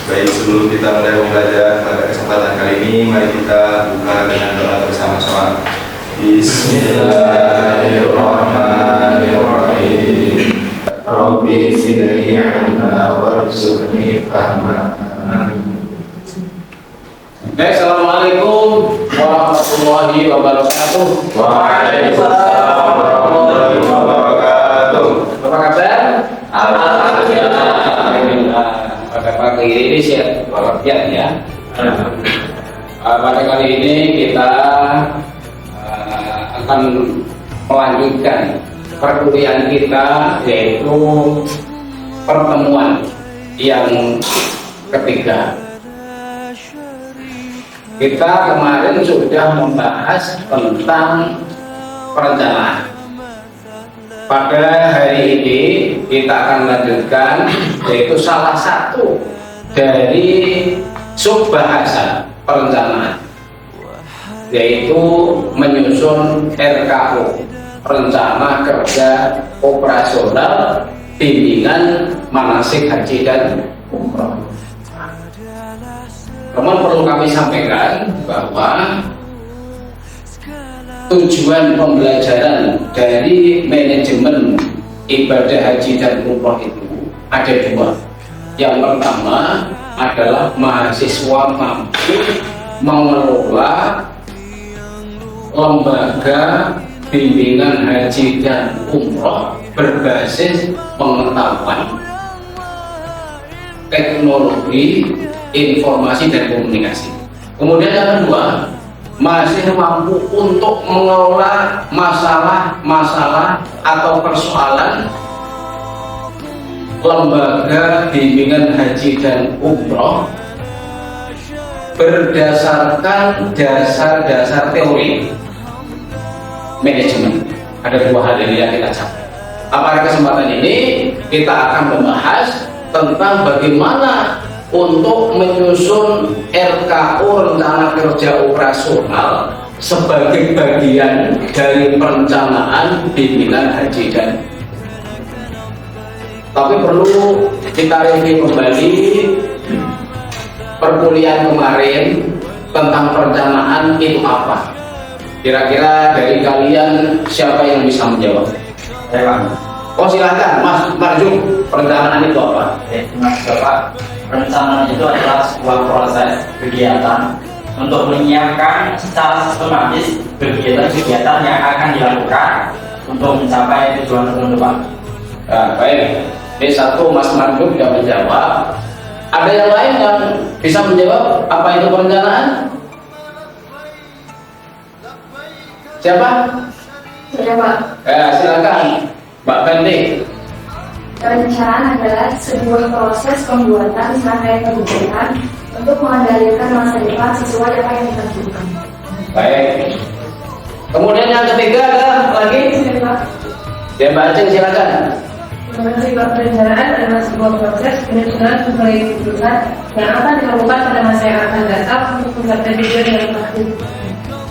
Baik, sebelum kita mulai belajar pada kesempatan kali ini, mari kita buka dengan doa bersama-sama. Bismillahirrahmanirrahim. Rabbi zidni ilma warzuqni fahma. Baik, assalamualaikum warahmatullahi wabarakatuh. Waalaikumsalam warahmatullahi wabarakatuh. Apa kabar? Alhamdulillah. Pada pagi ini saya walafiat ya. Pada kali ini kita akan melanjutkan perkuliahan kita, yaitu pertemuan yang ketiga. Kita kemarin sudah membahas tentang perencanaan. Pada hari ini kita akan lanjutkan, yaitu salah satu dari subbahasa perencanaan, yaitu menyusun RKO, rencana kerja operasional bimbingan manasik haji dan umroh. Namun perlu kami sampaikan bahwa tujuan pembelajaran dari manajemen ibadah haji dan umroh itu ada dua. Yang pertama adalah mahasiswa mampu mengelola lembaga bimbingan haji dan umroh berbasis pengetahuan, teknologi, informasi dan komunikasi. Kemudian yang kedua, masih mampu untuk mengelola masalah-masalah atau persoalan lembaga bimbingan haji dan umroh berdasarkan dasar-dasar teori manajemen. Ada dua hal ini yang kita capai. Pada kesempatan ini kita akan membahas tentang bagaimana untuk menyusun RKO, rencana kerja operasional, sebagai bagian dari perencanaan bimbingan haji dan. Tapi perlu kita review kembali perkuliahan kemarin tentang perencanaan itu apa. Kira-kira dari kalian siapa yang bisa menjawab? Saya. Oh silakan Mas Marjum, perencanaan itu apa? Mas Bapak, perencanaan itu adalah sebuah proses kegiatan untuk menyiapkan secara sistematis kegiatan-kegiatan yang akan dilakukan untuk mencapai tujuan tertentu, Pak. Nah, baik. Ini satu Mas Marjum sudah menjawab. Ada yang lain yang bisa menjawab apa itu perencanaan? Siapa? Sudah Pak. Silakan Mbak Fendi. Perencanaan adalah sebuah proses pembuatan rangkaian kebijakan untuk mengendalikan masa depan sesuai apa yang ditentukan. Baik. Kemudian yang ketiga ada lagi? Sudah Pak. Ya Mbak Aceh silakan. Perencanaan adalah sebuah proses penyusunan sebagai keputusan yang akan dilakukan pada masa yang akan datang untuk mencapai tujuan yang pasti.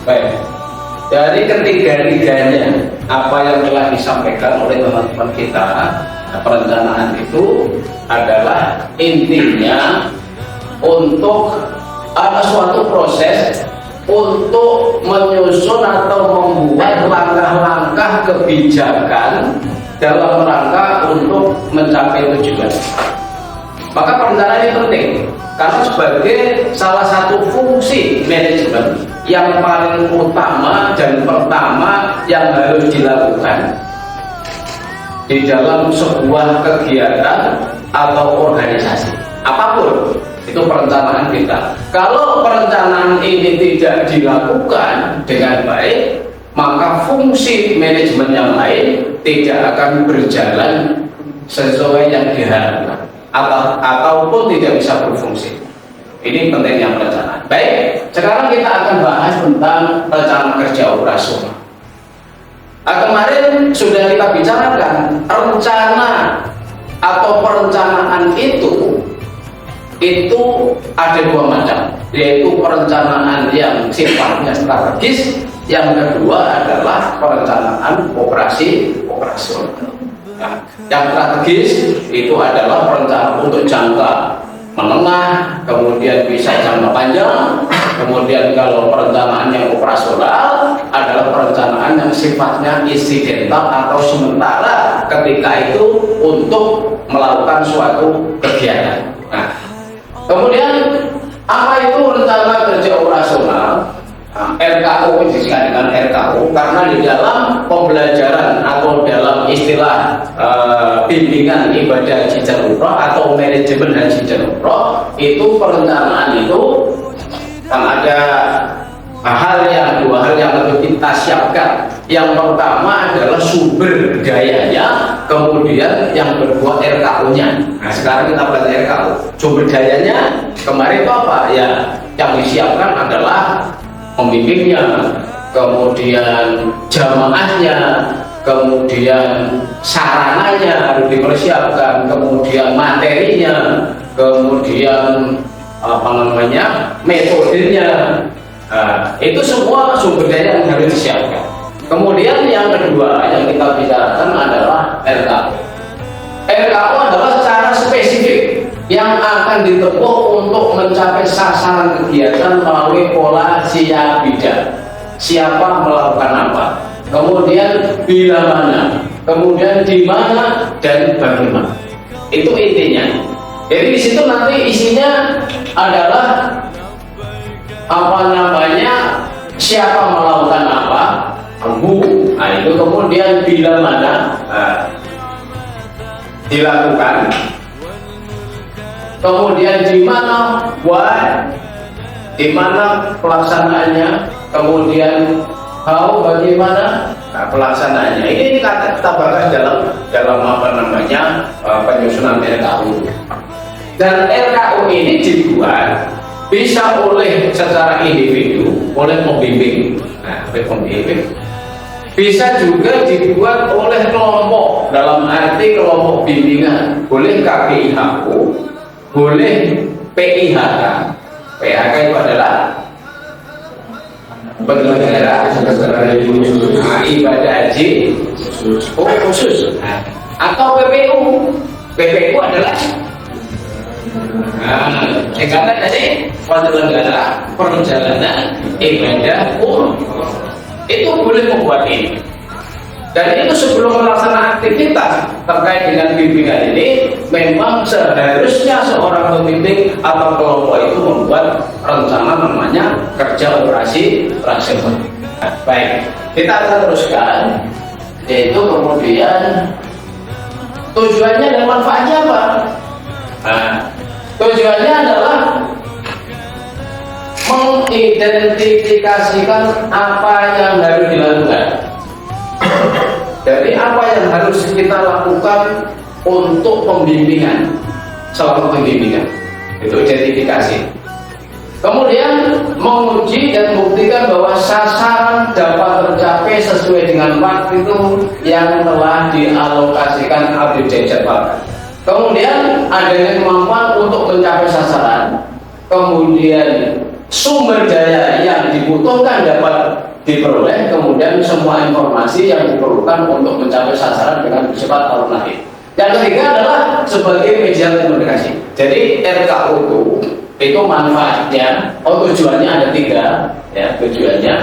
Baik. Dari ketiga-tiganya apa yang telah disampaikan oleh teman-teman kita, perencanaan itu adalah intinya untuk ada suatu proses untuk menyusun atau membuat langkah-langkah kebijakan dalam rangka untuk mencapai tujuan. Maka perencanaan ini penting karena sebagai salah satu fungsi manajemen yang paling utama dan pertama yang harus dilakukan di dalam sebuah kegiatan atau organisasi apapun, itu perencanaan kita. Kalau perencanaan ini tidak dilakukan dengan baik, maka fungsi manajemen yang lain tidak akan berjalan sesuai yang diharapkan ataupun tidak bisa berfungsi. Ini pentingnya perencanaan. Baik, sekarang kita akan bahas tentang rencana kerja operasional. Kemarin sudah kita bicarakan rencana atau perencanaan itu ada dua macam, yaitu perencanaan yang sifatnya strategis, yang kedua adalah perencanaan operasional. Nah, yang strategis itu adalah perencanaan untuk jangka menengah, kemudian bisa jangka panjang, kemudian kalau perencanaan yang operasional adalah perencanaan yang sifatnya insidental atau sementara ketika itu untuk melakukan suatu kegiatan. Nah, kemudian apa itu rencana kerja operasional? RKO disebut dengan RKO karena di dalam pembelajaran atau dalam istilah bimbingan ibadah haji dan umroh atau manajemen haji dan umroh itu perencanaan itu kan ada dua hal yang harus kita siapkan. Yang pertama adalah sumber dayanya, kemudian yang kedua RKO-nya. Nah, sekarang kita belajar RKO. Sumber dayanya kemarin itu apa? Ya, yang disiapkan adalah pembimbingnya, kemudian jamaahnya, kemudian sarananya harus dipersiapkan, kemudian materinya, kemudian metodenya. Itu semua sumber daya yang harus disiapkan. Kemudian yang kedua yang kita bicarakan adalah RKO. RKO adalah cara spesifik yang akan ditempuh untuk mencapai sasaran kegiatan melalui pola siaga. Siapa melakukan apa, kemudian bila mana, kemudian di mana dan bagaimana. Itu intinya. Jadi di situ nanti isinya adalah siapa melakukan apa, nah itu kemudian bila mana dilakukan, kemudian di mana di mana pelaksanaannya, kemudian bagaimana pelaksanaannya. Ini kita bahas dalam penyusunan RKU. Dan RKU ini dibuat bisa secara individu oleh pembimbing, bisa juga dibuat oleh kelompok, dalam arti kelompok bimbingan, boleh KPIHU, boleh PIHK. PIHK itu adalah penyelenggara ibadah haji khusus, atau PPU. PPU adalah kata tadi penyelenggara perjalanan ibadah umroh. Itu boleh membuat ini. Dan itu sebelum melaksanakan aktivitas terkait dengan bimbingan ini, memang seharusnya seorang pembimbing atau kelompok itu membuat rencana namanya kerja operasi operasional. Baik, kita akan teruskan, yaitu kemudian tujuannya dan manfaatnya apa? Tujuannya adalah mengidentifikasikan apa yang harus dilakukan. Jadi apa yang harus kita lakukan untuk pembimbingan, selama pembimbingan, itu identifikasi. Kemudian menguji dan membuktikan bahwa sasaran dapat tercapai sesuai dengan waktu itu yang telah dialokasikan atau dijadwalkan. Kemudian adanya kemampuan untuk mencapai sasaran. Kemudian sumber daya yang dibutuhkan dapat diperoleh, kemudian semua informasi yang diperlukan untuk mencapai sasaran dengan bersifat alternatif. Yang ketiga adalah sebagai media komunikasi. Jadi RKU itu manfaatnya, tujuannya ada tiga, ya, tujuannya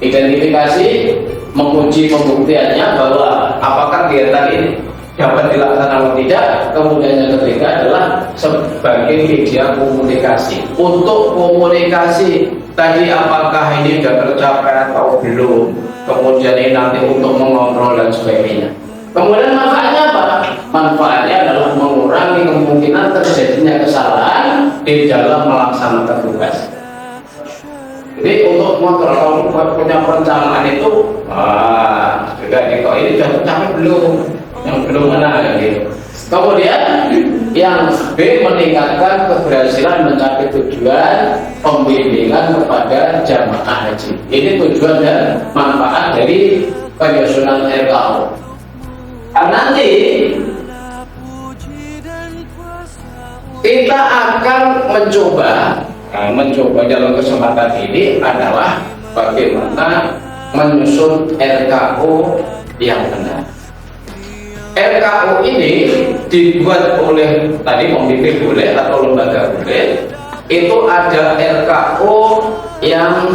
identifikasi, menguji pembuktiannya bahwa apakah kegiatan ini dapat dilaksanakan atau tidak. Kemudian yang ketiga adalah sebagai media komunikasi. Untuk komunikasi tadi apakah ini sudah tercapai atau belum, kemudian ini nanti untuk mengontrol dan sebagainya. Kemudian manfaatnya apa? Manfaatnya adalah mengurangi kemungkinan terjadinya kesalahan di dalam melaksanakan tugas. Jadi untuk mengontrol, kalau punya perencanaan itu juga ini sudah tercapai belum, yang belum mana gitu. Kemudian yang B, meningkatkan keberhasilan mencapai tujuan pembimbingan kepada jamaah haji. Ini tujuan dan manfaat dari penyusunan RKU. Nanti kita akan mencoba dalam kesempatan ini adalah bagaimana menyusun RKU yang benar. RKU ini dibuat oleh tadi pemimpin boleh atau lembaga boleh. Itu ada RKU yang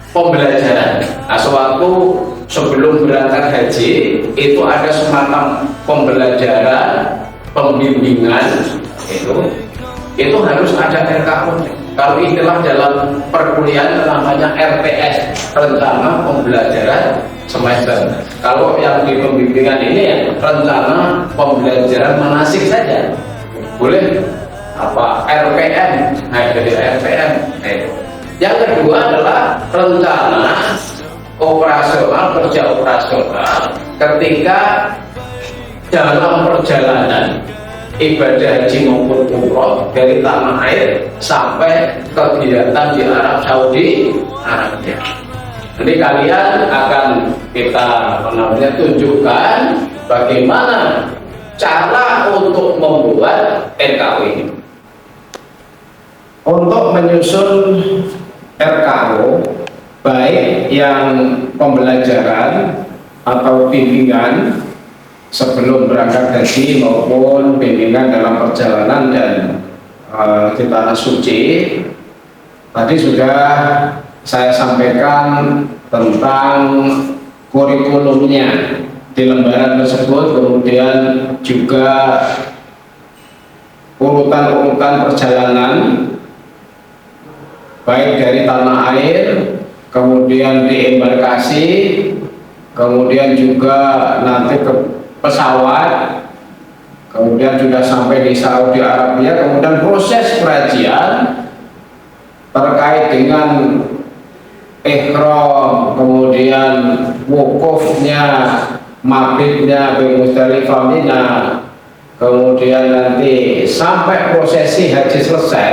pembelajaran. Nah, sewaktu sebelum berangkat haji itu ada semacam pembelajaran, pembimbingan itu harus ada RKU. Kalau istilah dalam perkuliahan namanya RPS, rencana pembelajaran semester. Kalau yang di pembimbingan ini ya rencana pembelajaran manasik saja. Boleh apa RPM? Nah, jadi RPM. Yang kedua adalah rencana operasional, kerja operasional ketika dalam perjalanan ibadah haji maupun umroh dari tanah air sampai kegiatan di Arab Saudi Arabia. Nanti kalian akan kita tunjukkan bagaimana cara untuk membuat RKU ini. Untuk menyusun RKU baik yang pembelajaran atau bimbingan sebelum berangkat haji maupun bimbingan dalam perjalanan dan di tanah suci, tadi sudah saya sampaikan tentang kurikulumnya di lembaran tersebut, kemudian juga urutan-urutan perjalanan baik dari tanah air, kemudian di embarkasi, kemudian juga nanti ke pesawat, kemudian sudah sampai di Saudi Arabia, kemudian proses perajian terkait dengan ihram, kemudian wukufnya, mabitnya, Musdalifah, Mina, kemudian nanti sampai prosesi haji selesai.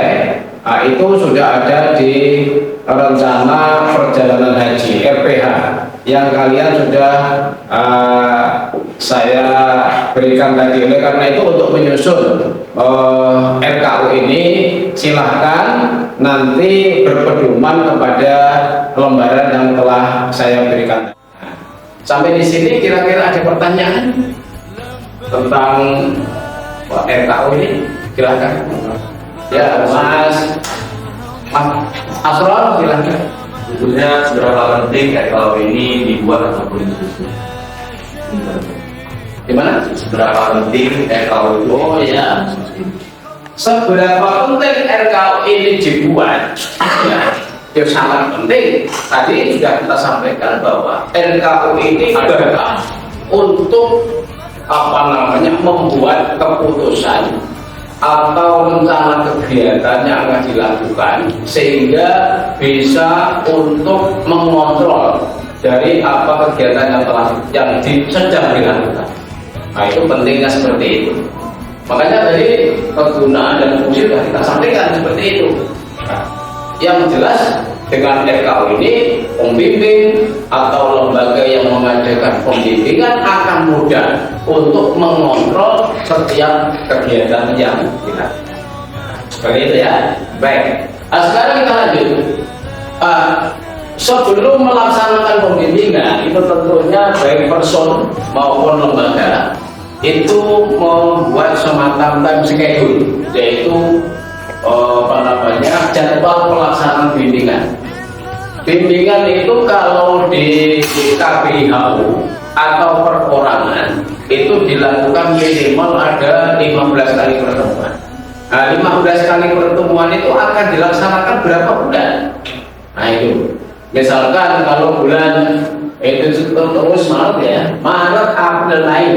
Nah, itu sudah ada di rencana perjalanan haji RPH yang kalian sudah saya berikan tadi. Oleh karena itu untuk menyusun RKU ini silahkan nanti berpedoman kepada lembaran yang telah saya berikan. Sampai di sini kira-kira ada pertanyaan tentang RKU ini? Silahkan. Ya, Mas Asrul, silahkan. Sebetulnya seberapa penting RKU ini dibuat ataupun disusun? Gimana? Seberapa penting RKU itu? Oh ya, seberapa penting RKU ini dibuat? Ya, sangat penting. Tadi sudah kita sampaikan bahwa RKU ini adalah untuk membuat keputusan atau rencana kegiatan yang akan dilakukan sehingga bisa untuk mengontrol dari apa kegiatan yang sedang dilakukan. Nah, itu pentingnya seperti itu. Makanya dari kegunaan dan fungsi sudah kita sampaikan seperti itu. Nah, yang jelas dengan RKU ini pembimbing atau lembaga yang mengadakan pembimbingan akan mudah untuk mengontrol setiap kegiatan yang dilakukan. Seperti itu ya. Baik. Nah, sekarang kita lanjut. Sebelum melaksanakan pembimbingan itu tentunya baik person maupun lembaga itu membuat semacam time schedule, yaitu jadwal pelaksanaan bimbingan. Bimbingan itu kalau di KBHU atau perorangan itu dilakukan minimal ada 15 kali pertemuan. Nah, 15 kali pertemuan itu akan dilaksanakan berapa bulan? Nah, itu misalkan kalau bulan itu terus Maret, April, Mei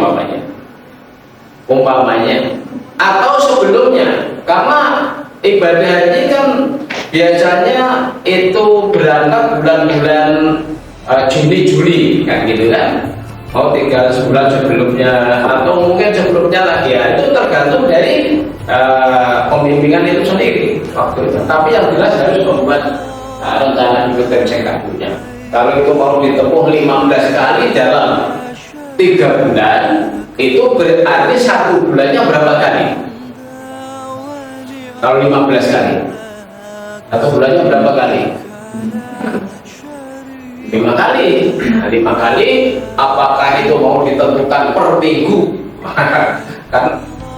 umpamanya, atau sebelumnya, karena ibadah haji kan biasanya itu berangkat bulan-bulan Juni, Juli kan gitu kan, mau tinggal sebulan sebelumnya atau mungkin sebelumnya lagi ya, itu tergantung dari pembimbingan itu sendiri waktu itu. Tapi yang jelas harus membuat rencana hidup dan punya. Kalau itu mau ditempuh 15 kali dalam 3 bulan, itu berarti 1 bulannya berapa kali? Kalau 15 kali, 1 bulannya berapa kali? 5 kali. Nah, 5 kali apakah itu mau ditentukan per minggu? Kan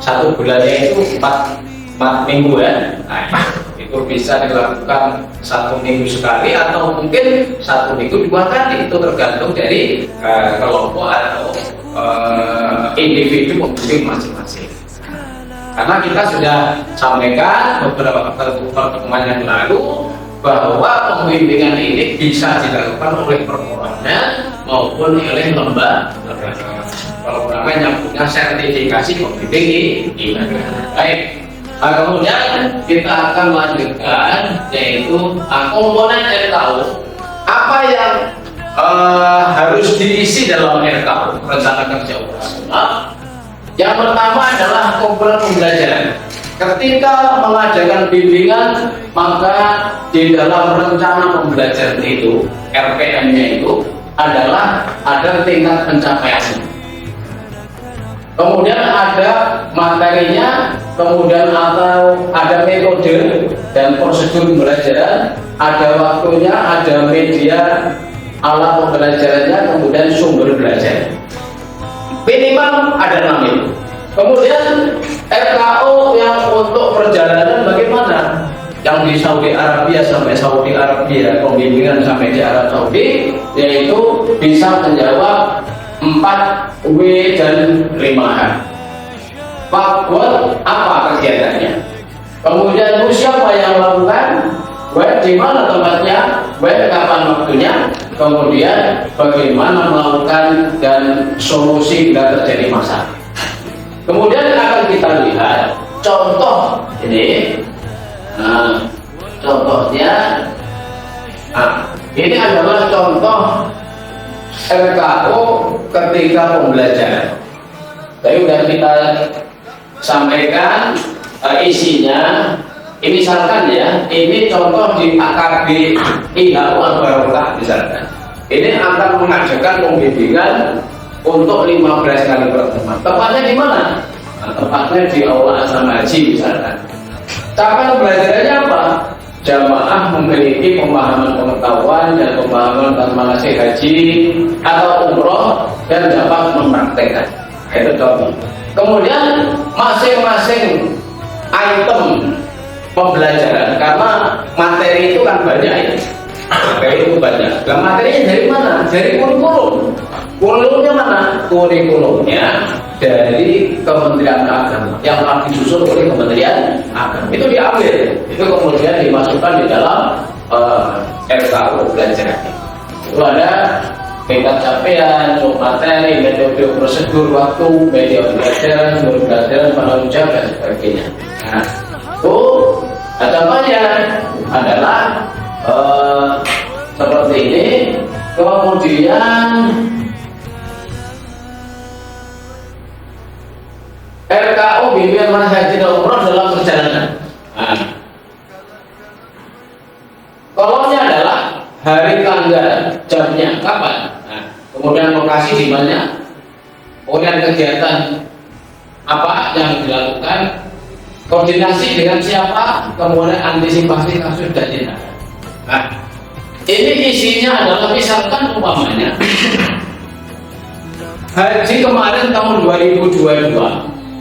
1 bulannya itu 4 minggu ya. Nah, itu bisa dilakukan 1 minggu sekali atau mungkin 1 minggu 2 kali. Itu tergantung dari kelompok atau individu pembimbing masing-masing. Karena kita sudah sampaikan beberapa pertemuan yang lalu bahwa pembimbingan ini bisa dilakukan oleh permohonan maupun oleh lembaga yang punya sertifikasi pembimbing ini. Baik. Nah, kemudian kita akan lanjutkan yaitu komponen RKU. Apa yang harus diisi dalam RKU, rencana kerja operasional? Yang pertama adalah komponen pembelajaran. Ketika mengajarkan bimbingan, maka di dalam rencana pembelajaran itu, RPM-nya itu adalah ada tingkat pencapaiannya. Kemudian ada materinya, kemudian atau ada metode dan prosedur pembelajaran, ada waktunya, ada media, alat pembelajarannya, kemudian sumber belajar. Minimal ada 6 itu. Kemudian RKU yang untuk perjalanan bagaimana? Yang di Saudi Arabia sampai Saudi Arabia, pembimbingan sampai di Arab Saudi, yaitu bisa menjawab 4 W dan 5H. Buat apa kegiatannya? Kemudian siapa yang melakukan? Di mana tempatnya? Kapan waktunya? Kemudian bagaimana melakukan dan solusi bila terjadi masalah. Kemudian akan kita lihat contoh ini. Nah, contohnya, ini adalah contoh RKU ketika pembelajaran. Tadi sudah kita sampaikan isinya. Ini misalkan ya, ini contoh di AKB IHU Al-Barokah misalkan. Ini akan mengajarkan pembimbingan untuk 15 kali pertemuan. Tepatnya di mana? Nah, tepatnya di Aula Asrama Haji misalkan. Capaian belajarannya apa? Jamaah memiliki pemahaman pengetahuan dan pemahaman tentang manasik haji atau umroh dan dapat mempraktekkan. Itu contoh. Kemudian masing-masing item pembelajaran, karena materi itu kan banyak ya. Materi itu banyak. Nah, materinya dari mana? Dari kurikulum. Kurikulumnya mana? Kurikulumnya dari Kementerian Agama yang telah disusun oleh Kementerian Agama. Itu diambil, itu kemudian dimasukkan di dalam RKU pembelajaran. Itu ada tingkat capaian, materi, metode, prosedur, waktu, media pembelajaran, sumber pembelajaran, penanggung jawab dan sebagainya. Nah, itu contohnya adalah seperti ini. Kemudian RKU bimbingan manasik haji dan umroh dalam perjalanan. Nah, kolomnya adalah hari, tanggal, jamnya, kapan. Nah, kemudian lokasi di mana, kemudian kegiatan apa yang dilakukan, koordinasi dengan siapa, kemudian antisipasi kasus dan tindakan. Nah, ini isinya adalah misalkan umpamanya haji kemarin tahun 2022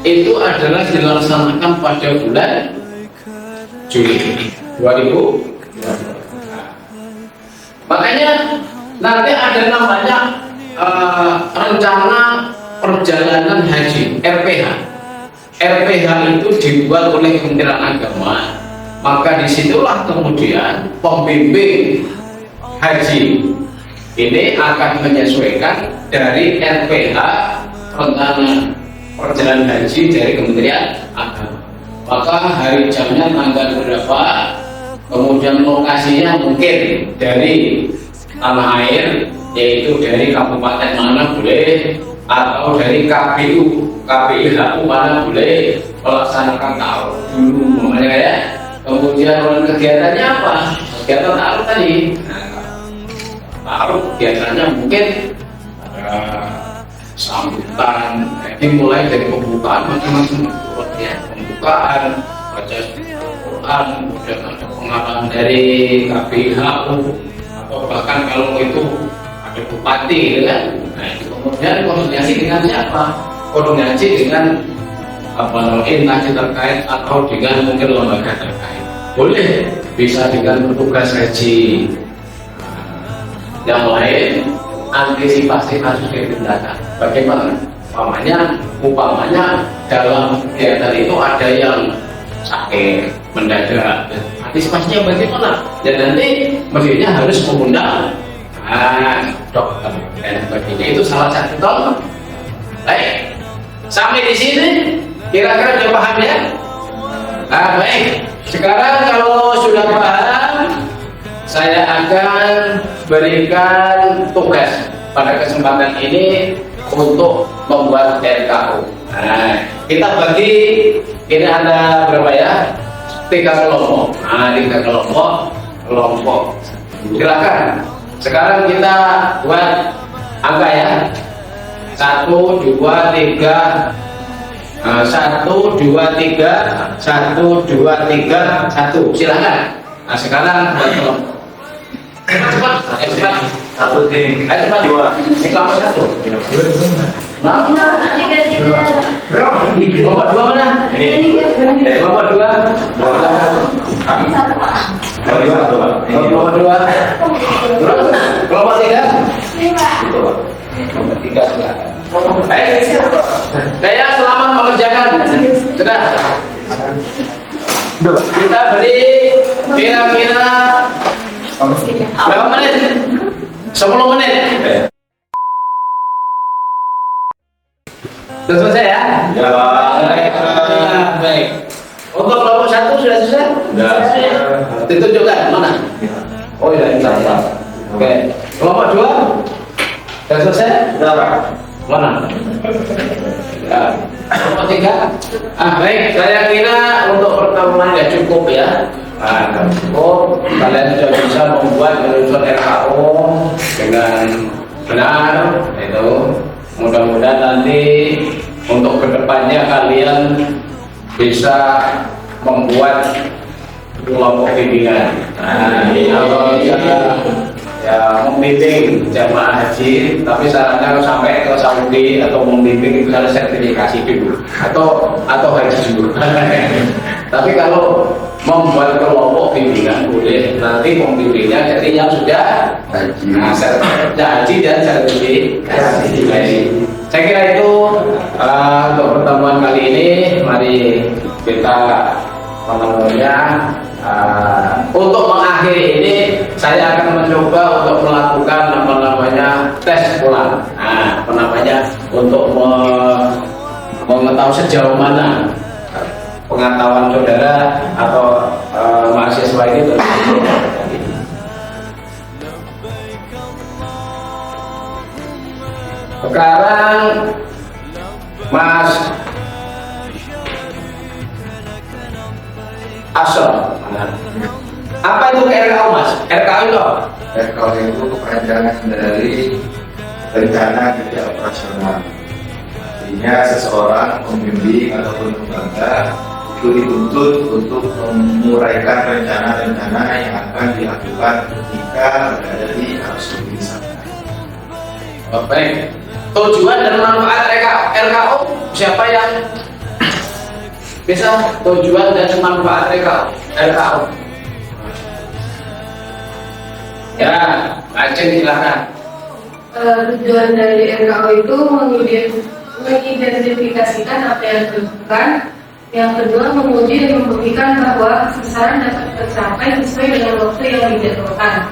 itu adalah dilaksanakan pada bulan Juli 2022. Makanya nanti ada namanya rencana perjalanan haji (RPH). RPH itu dibuat oleh Kementerian Agama, maka disitulah kemudian pembimbing haji ini akan menyesuaikan dari RPH rencana perjalanan haji dari Kementerian Agama. Maka hari jamnya tanggal berapa, kemudian lokasinya mungkin dari tanah air, yaitu dari kabupaten mana boleh, atau dari KPIHU mana boleh melaksanakan ta'aruf dulu namanya ya. Kemudian kegiatannya apa? Kegiatan ta'aruf tadi. Ta'aruf kegiatannya mungkin sambutan, ini mulai dari pembukaan macam-macam ya, pembukaan, baca Quran, kemudian ada pengalaman dari KPIHU, atau bahkan kalau itu ada bupati gitu kan. Nah itu kemudian koordinasi dengan siapa? Koordinasi dengan instansi terkait atau dengan mungkin lembaga terkait. Boleh bisa dengan petugas haji yang lain, antisipasi kasus tindakan. Bagaimana? Umpamanya dalam kegiatan itu ada yang sakit mendadak, antisipasinya bagaimana? Dan nanti mestinya harus mengundang dokter dan sebagainya. Itu salah satu contoh. Baik, sampai di sini kira-kira sudah paham ya? Baik, sekarang kalau sudah paham, saya akan berikan tugas pada kesempatan ini untuk membuat RKU. Nah, kita bagi, ini ada berapa ya? 3 kelompok. Nah, 3 kelompok. Silakan. Sekarang kita buat angka ya. 1, 2, 3. 1, 2, 3. 1, 2, 3. 1. Silakan. Nah, sekarang buat kelompok. Cepat. 1 tim, Cepat. 2. Kelompok 1. Mana? Kelompok 2 mana? Kelompok 2. Kelompok 2. Kelompok 3. Kelompok 3 silakan. Baik. Saya selamat mengerjakan. Sudah. Kita beri kira-kira berapa menit? 10 menit. Sudah selesai ya? Ya. Baik. Untuk kelompok 1 sudah selesai? Sudah. Ditunjukkan mana? Oh ya, ini saya. Oke. Kelompok 2 sudah selesai? Sudah, Pak. Mana? Ya. Kelompok 3. Baik. Saya kira untuk pertemuan ya cukup ya. Cukup. Kalian sudah bisa membuat menyusun RKU dengan benar. Itu. Mudah-mudahan nanti untuk kedepannya kalian bisa membuat kelompok bimbingan. Kalau ya membimbing jamaah haji, tapi sarannya sampai ke Saudi atau membimbing itu harus sertifikasi dulu atau haji dulu. Tapi kalau membuat kelompok bimbingan boleh, nanti pembimbingnya jadi yang sudah haji dan sertifikasi. Saya kira itu untuk pertemuan kali ini. Mari kita untuk mengakhiri ini saya akan mencoba untuk melakukan tes ulang. Untuk mengetahui sejauh mana pengetahuan saudara atau mahasiswa ini terjadi. Sekarang Mas Asor, apa itu RKU Mas? RKU itu apa? RKU itu kepanjangan dari rencana kerja operasional. Artinya seseorang pembimbing ataupun lembaga itu dituntut untuk menguraikan rencana-rencana yang akan dilakukan ketika berada di arus wisata. Baik. Tujuan dan manfaat RKU siapa yang bisa tujuan dan manfaat RKU? Ya, Aceh silakan. Tujuan dari RKU itu mengidentifikasikan apa yang dilakukan. Yang kedua, menguji dan membuktikan bahwa sasaran dapat tercapai sesuai dengan waktu yang dijadwalkan.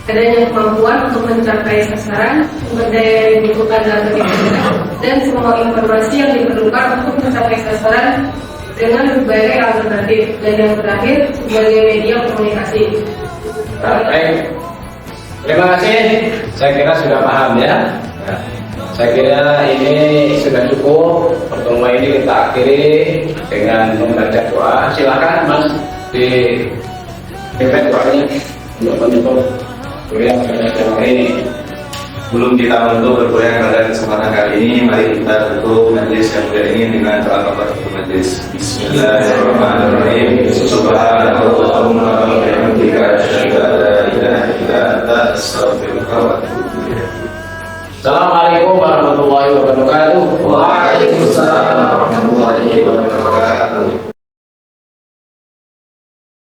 Adanya kemampuan untuk mencapai sasaran, sumber daya yang dibutuhkan dalam kegiatan, dan semua informasi yang diperlukan untuk mencapai sasaran dengan berbagai alternatif. Dan yang terakhir, sebagai media komunikasi. Baik. Terima kasih. Saya kira sudah paham ya. Saya kira ini sudah cukup. Pertemuan ini kita akhiri dengan membaca doa. Silakan Mas di doanya untuk menutup kuliah ini. Sebelum kita menutup berkuliah pada kesempatan kali ini, mari kita tutup majelis yang mulia ini dengan doa kafaratul majelis. Bismillahirrahmanirrahim. Subhanallahumma wa bihamdika asyhadu an la ilaha illa anta Astaghfirullah wa atubu ilaik. Assalamualaikum warahmatullahi wabarakatuh. Waalaikumsalam